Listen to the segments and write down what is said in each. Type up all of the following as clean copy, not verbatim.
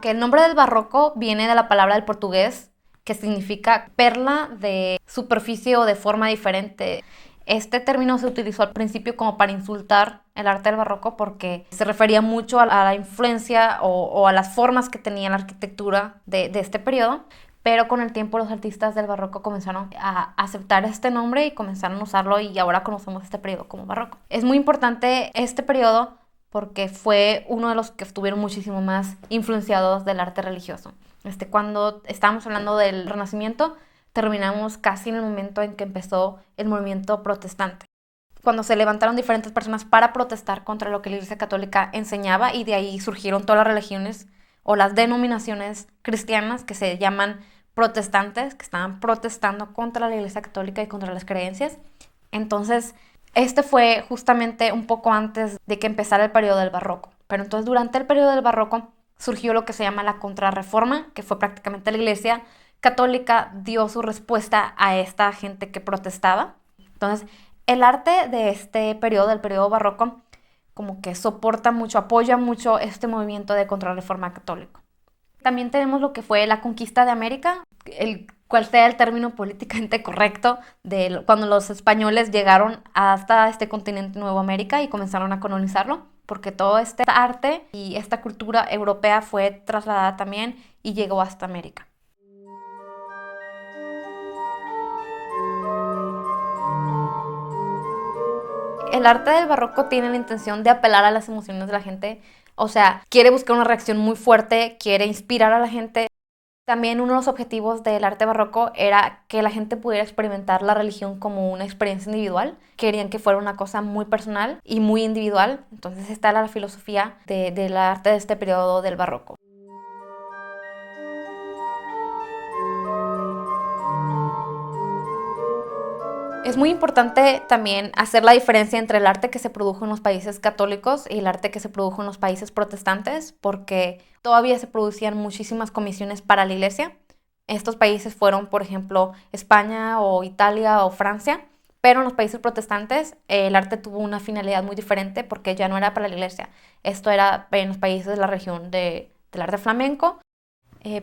que el nombre del barroco viene de la palabra del portugués que significa perla de superficie o de forma diferente. Este término se utilizó al principio como para insultar el arte del barroco porque se refería mucho a la influencia o a las formas que tenía la arquitectura de este periodo, pero con el tiempo los artistas del barroco comenzaron a aceptar este nombre y comenzaron a usarlo y ahora conocemos este periodo como barroco. Es muy importante este periodo porque fue uno de los que estuvieron muchísimo más influenciados del arte religioso. Cuando estábamos hablando del Renacimiento, terminamos casi en el momento en que empezó el movimiento protestante, cuando se levantaron diferentes personas para protestar contra lo que la Iglesia Católica enseñaba, y de ahí surgieron todas las religiones o las denominaciones cristianas que se llaman protestantes, que estaban protestando contra la Iglesia Católica y contra las creencias. Entonces, este fue justamente un poco antes de que empezara el periodo del barroco. Pero entonces durante el periodo del barroco surgió lo que se llama la Contrarreforma, que fue prácticamente la Iglesia Católica dio su respuesta a esta gente que protestaba. Entonces, el arte de este periodo, del periodo barroco, como que soporta mucho, apoya mucho este movimiento de Contrarreforma católico. También tenemos lo que fue la conquista de América, cual sea el término políticamente correcto, de cuando los españoles llegaron hasta este continente Nuevo América y comenzaron a colonizarlo, porque todo este arte y esta cultura europea fue trasladada también y llegó hasta América. El arte del barroco tiene la intención de apelar a las emociones de la gente, o sea, quiere buscar una reacción muy fuerte, quiere inspirar a la gente. También uno de los objetivos del arte barroco era que la gente pudiera experimentar la religión como una experiencia individual. Querían que fuera una cosa muy personal y muy individual. Entonces esta era la filosofía del arte de este periodo del barroco. Es muy importante también hacer la diferencia entre el arte que se produjo en los países católicos y el arte que se produjo en los países protestantes, porque todavía se producían muchísimas comisiones para la iglesia. Estos países fueron, por ejemplo, España o Italia o Francia, pero en los países protestantes el arte tuvo una finalidad muy diferente porque ya no era para la iglesia. Esto era en los países de la región del arte flamenco.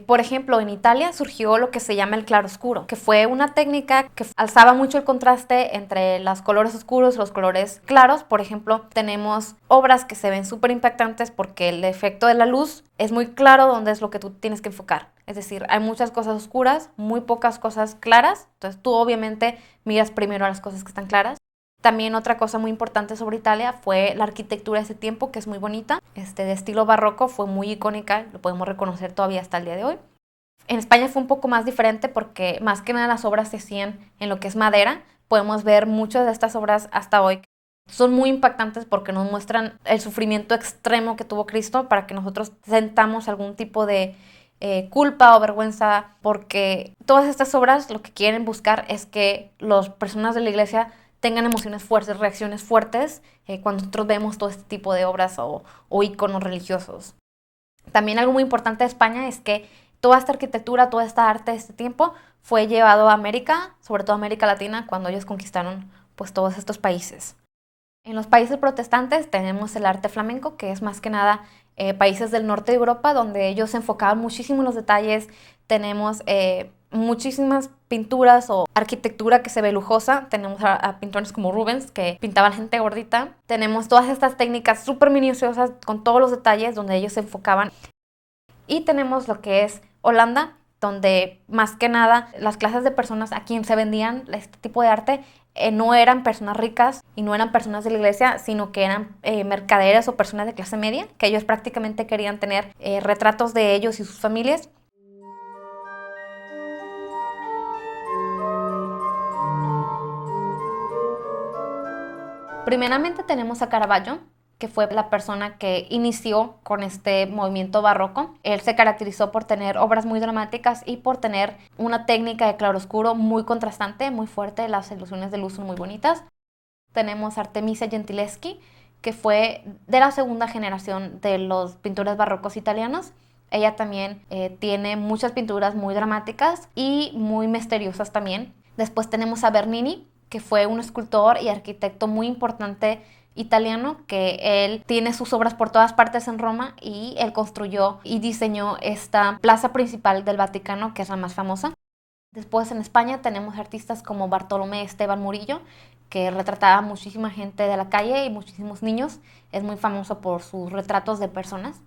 Por ejemplo, en Italia surgió lo que se llama el claroscuro, que fue una técnica que alzaba mucho el contraste entre los colores oscuros y los colores claros. Por ejemplo, tenemos obras que se ven súper impactantes porque el efecto de la luz es muy claro donde es lo que tú tienes que enfocar. Es decir, hay muchas cosas oscuras, muy pocas cosas claras. Entonces tú obviamente miras primero a las cosas que están claras. También otra cosa muy importante sobre Italia fue la arquitectura de ese tiempo, que es muy bonita. De estilo barroco, fue muy icónica, lo podemos reconocer todavía hasta el día de hoy. En España fue un poco más diferente porque más que nada las obras se hacían en lo que es madera. Podemos ver muchas de estas obras hasta hoy. Son muy impactantes porque nos muestran el sufrimiento extremo que tuvo Cristo para que nosotros sentamos algún tipo de culpa o vergüenza, porque todas estas obras lo que quieren buscar es que las personas de la iglesia tengan emociones fuertes, reacciones fuertes cuando nosotros vemos todo este tipo de obras o íconos religiosos. También algo muy importante de España es que toda esta arquitectura, toda esta arte de este tiempo fue llevado a América, sobre todo a América Latina, cuando ellos conquistaron pues todos estos países. En los países protestantes tenemos el arte flamenco, que es más que nada países del norte de Europa, donde ellos se enfocaban muchísimo en los detalles. Tenemos muchísimas pinturas o arquitectura que se ve lujosa. Tenemos a pintores como Rubens, que pintaban gente gordita. Tenemos todas estas técnicas súper minuciosas con todos los detalles donde ellos se enfocaban. Y tenemos lo que es Holanda, donde más que nada las clases de personas a quien se vendían este tipo de arte no eran personas ricas y no eran personas de la iglesia, sino que eran mercaderes o personas de clase media, que ellos prácticamente querían tener retratos de ellos y sus familias. Primeramente tenemos a Caravaggio, que fue la persona que inició con este movimiento barroco. Él se caracterizó por tener obras muy dramáticas y por tener una técnica de claroscuro muy contrastante, muy fuerte. Las ilusiones de luz son muy bonitas. Tenemos a Artemisia Gentileschi, que fue de la segunda generación de los pintores barrocos italianos. Ella también tiene muchas pinturas muy dramáticas y muy misteriosas también. Después tenemos a Bernini, que fue un escultor y arquitecto muy importante italiano, que él tiene sus obras por todas partes en Roma y él construyó y diseñó esta plaza principal del Vaticano, que es la más famosa. Después en España tenemos artistas como Bartolomé Esteban Murillo, que retrataba a muchísima gente de la calle y muchísimos niños. Es muy famoso por sus retratos de personas.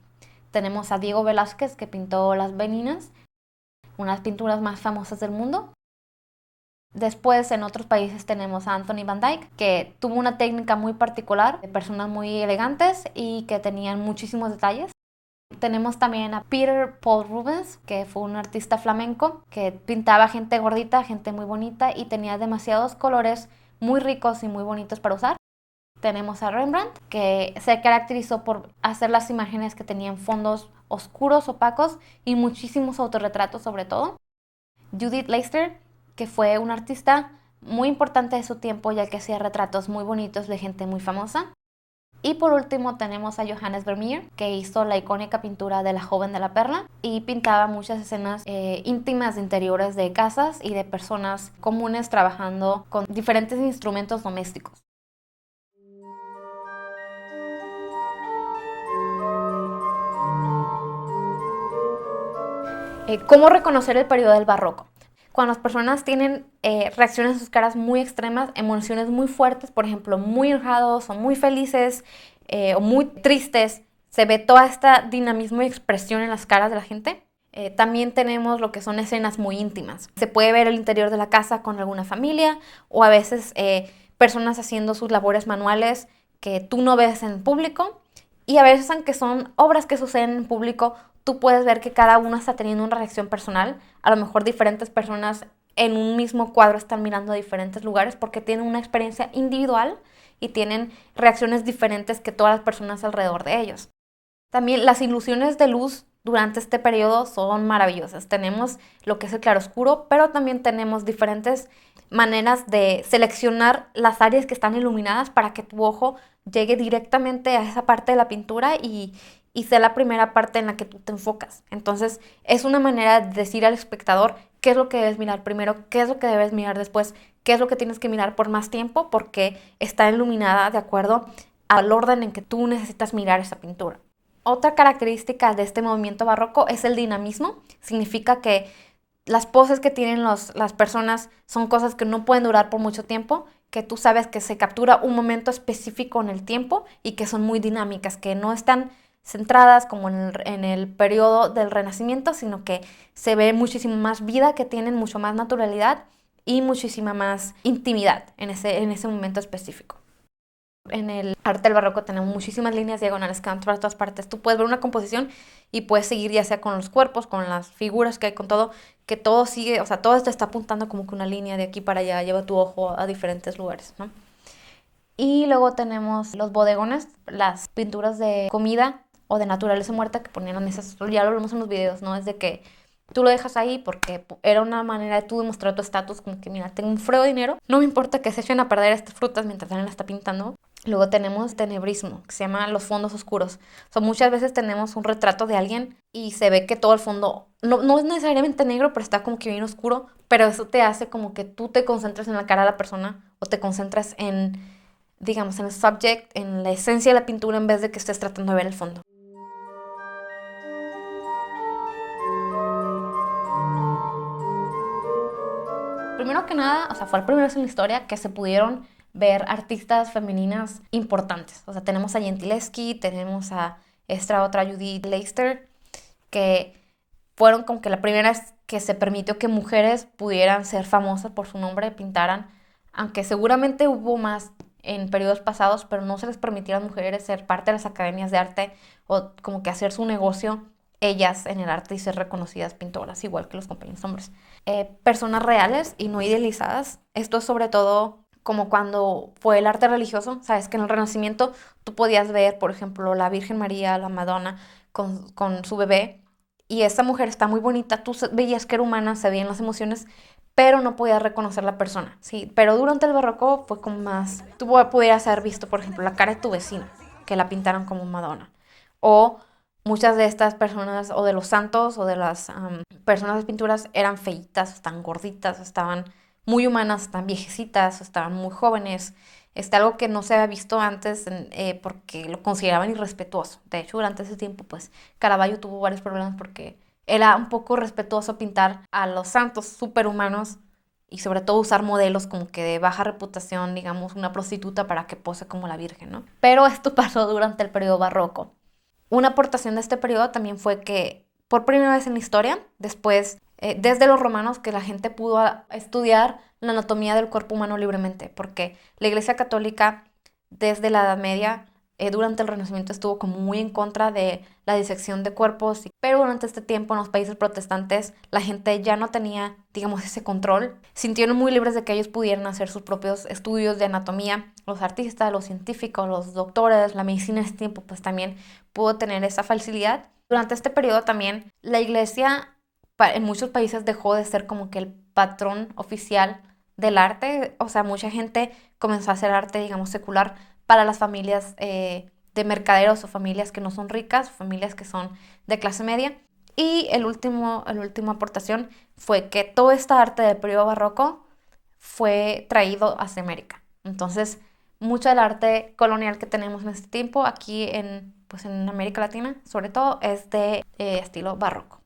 Tenemos a Diego Velázquez, que pintó Las Meninas, unas pinturas más famosas del mundo. Después en otros países tenemos a Anthony Van Dyck, que tuvo una técnica muy particular, de personas muy elegantes y que tenían muchísimos detalles. Tenemos también a Peter Paul Rubens, que fue un artista flamenco que pintaba gente gordita, gente muy bonita y tenía demasiados colores muy ricos y muy bonitos para usar. Tenemos a Rembrandt, que se caracterizó por hacer las imágenes que tenían fondos oscuros, opacos y muchísimos autorretratos sobre todo. Judith Leister, que fue una artista muy importante de su tiempo, ya que hacía retratos muy bonitos de gente muy famosa. Y por último tenemos a Johannes Vermeer, que hizo la icónica pintura de La joven de la perla y pintaba muchas escenas íntimas de interiores de casas y de personas comunes trabajando con diferentes instrumentos domésticos. ¿Cómo reconocer el periodo del barroco? Cuando las personas tienen reacciones en sus caras muy extremas, emociones muy fuertes, por ejemplo, muy enojados o muy felices o muy tristes, se ve toda esta dinamismo y expresión en las caras de la gente. También tenemos lo que son escenas muy íntimas. Se puede ver el interior de la casa con alguna familia o a veces personas haciendo sus labores manuales que tú no ves en público. Y a veces, aunque son obras que suceden en público, tú puedes ver que cada uno está teniendo una reacción personal. A lo mejor diferentes personas en un mismo cuadro están mirando a diferentes lugares porque tienen una experiencia individual y tienen reacciones diferentes que todas las personas alrededor de ellos. También las ilusiones de luz durante este periodo son maravillosas. Tenemos lo que es el claroscuro, pero también tenemos diferentes maneras de seleccionar las áreas que están iluminadas para que tu ojo llegue directamente a esa parte de la pintura y sea la primera parte en la que tú te enfocas. Entonces, es una manera de decir al espectador qué es lo que debes mirar primero, qué es lo que debes mirar después, qué es lo que tienes que mirar por más tiempo, porque está iluminada de acuerdo al orden en que tú necesitas mirar esa pintura. Otra característica de este movimiento barroco es el dinamismo. Significa que las poses que tienen las personas son cosas que no pueden durar por mucho tiempo, que tú sabes que se captura un momento específico en el tiempo y que son muy dinámicas, que no están centradas como en el periodo del Renacimiento, sino que se ve muchísimo más vida, que tienen mucho más naturalidad y muchísima más intimidad en ese momento específico. En el arte del barroco tenemos muchísimas líneas diagonales que van por todas partes. Tú puedes ver una composición y puedes seguir ya sea con los cuerpos, con las figuras que hay, con todo, que todo sigue, o sea, todo esto está apuntando como que una línea de aquí para allá, lleva tu ojo a diferentes lugares, ¿no? Y luego tenemos los bodegones, las pinturas de comida o de naturaleza muerta que ponían en mesas. Ya lo vemos en los videos, ¿no? Es de que tú lo dejas ahí porque era una manera de tú demostrar tu estatus, como que mira, tengo un frego de dinero, no me importa que se echen a perder estas frutas mientras alguien la está pintando. Luego tenemos tenebrismo, que se llama los fondos oscuros. O sea, muchas veces tenemos un retrato de alguien y se ve que todo el fondo no es necesariamente negro, pero está como que bien oscuro, pero eso te hace como que tú te concentres en la cara de la persona o te concentras en, digamos, en el subject, en la esencia de la pintura en vez de que estés tratando de ver el fondo. Primero que nada, o sea, fue el primero en la historia que se pudieron ver artistas femeninas importantes. O sea, tenemos a Gentileschi, tenemos a esta otra Judith Leister, que fueron como que la primera vez que se permitió que mujeres pudieran ser famosas por su nombre, pintaran, aunque seguramente hubo más en periodos pasados, pero no se les permitía a las mujeres ser parte de las academias de arte o como que hacer su negocio ellas en el arte y ser reconocidas pintoras, igual que los compañeros hombres. Personas reales y no idealizadas. Esto es sobre todo como cuando fue el arte religioso, sabes que en el Renacimiento tú podías ver, por ejemplo, la Virgen María, la Madonna con su bebé, y esa mujer está muy bonita, tú veías que era humana, se veían las emociones, pero no podías reconocer la persona, ¿sí? Pero durante el barroco fue como más, tú pudieras haber visto, por ejemplo, la cara de tu vecina, que la pintaron como Madonna, o muchas de estas personas, o de los santos, o de las personas de pinturas, eran feitas, estaban gorditas, estaban muy humanas, estaban viejecitas, estaban muy jóvenes, algo que no se había visto antes porque lo consideraban irrespetuoso. De hecho, durante ese tiempo, pues Caravaggio tuvo varios problemas porque era un poco respetuoso pintar a los santos superhumanos y sobre todo usar modelos como que de baja reputación, digamos, una prostituta para que pose como la Virgen, ¿no? Pero esto pasó durante el periodo barroco. Una aportación de este periodo también fue que por primera vez en la historia, después, desde los romanos, que la gente pudo estudiar la anatomía del cuerpo humano libremente, porque la Iglesia Católica desde la Edad Media, durante el Renacimiento estuvo como muy en contra de la disección de cuerpos, pero durante este tiempo en los países protestantes la gente ya no tenía, digamos, ese control, sintieron muy libres de que ellos pudieran hacer sus propios estudios de anatomía, los artistas, los científicos, los doctores, la medicina en ese tiempo pues también pudo tener esa facilidad. Durante este periodo también la Iglesia en muchos países dejó de ser como que el patrón oficial del arte, o sea, mucha gente comenzó a hacer arte, digamos, secular para las familias de mercaderos o familias que no son ricas, o familias que son de clase media. Y la última aportación fue que todo este arte del periodo barroco fue traído hacia América. Entonces, mucho del arte colonial que tenemos en este tiempo aquí pues en América Latina, sobre todo, es de estilo barroco.